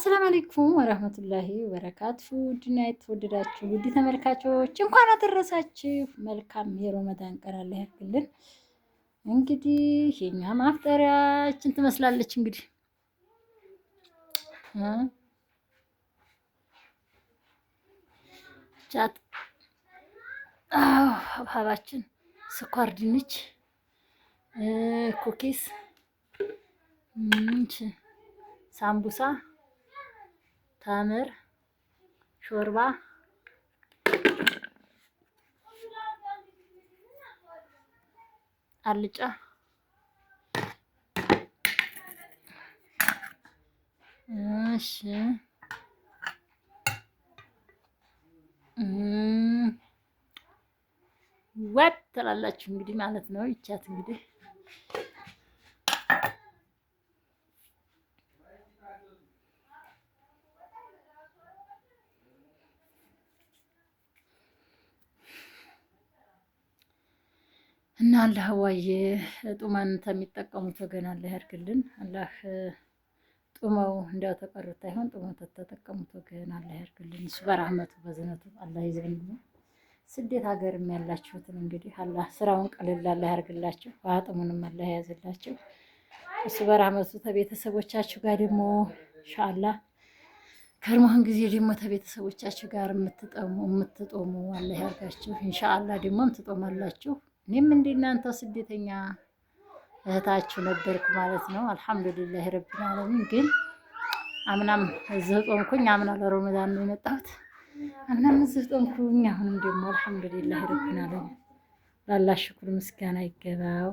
አሰላሙ አለይኩም ወራህመቱላሂ ወበረካቱ። ውድና የተወደዳችሁ ውድ ተመልካቾች እንኳን አደረሳችሁ። መልካም የረመዳን ቀን አላህ ያድርግልን። እንግዲህ የኛ ማፍጠሪያችን ትመስላለች። እንግዲህ ጫት ሀባችን፣ ስኳር ድንች፣ ኩኪስ፣ ሳምቡሳ፣ ታምር፣ ሾርባ፣ አልጫ፣ ወጥ ትላላችሁ እንግዲህ ማለት ነው። ይቻት እንግዲህ እና አላህ ዋዬ ጡመን ተሚጠቀሙት ወገን አላህ ያድርግልን። አላህ ጡመው እንዲያው ተቀሩት አይሆን ጡመው ተተጠቀሙት ወገን አላህ ያድርግልን። እሱ በረህመቱ በዝነቱ አላህ ይዘን። ስደት ሀገርም ያላችሁትን እንግዲህ አላህ ስራውን ቀልል አላህ ያድርግላችሁ። አጥሙንም አላህ ያዝላችሁ። እሱ በረህመቱ ተቤተሰቦቻችሁ ጋር ደግሞ ኢንሻአላህ ከርሞህን ጊዜ ደግሞ ተቤተሰቦቻችሁ ጋር የምትጦሙ አላህ ያርጋችሁ። ኢንሻአላህ ደግሞም ትጦማላችሁ። እኔም እንደናንተው ስደተኛ እህታችሁ ነበርኩ ማለት ነው። አልሐምዱሊላህ ረቢል ዓለሚን። ግን አምናም እዚህ ጦምኩኝ። አምና ለረመዳን ነው የመጣሁት። አምናም እዚህ ጦምኩኝ። አሁንም ደግሞ አልሐምዱሊላህ ረቢል ዓለሚን ለአላህ ሽኩር ምስጋና ይገባው።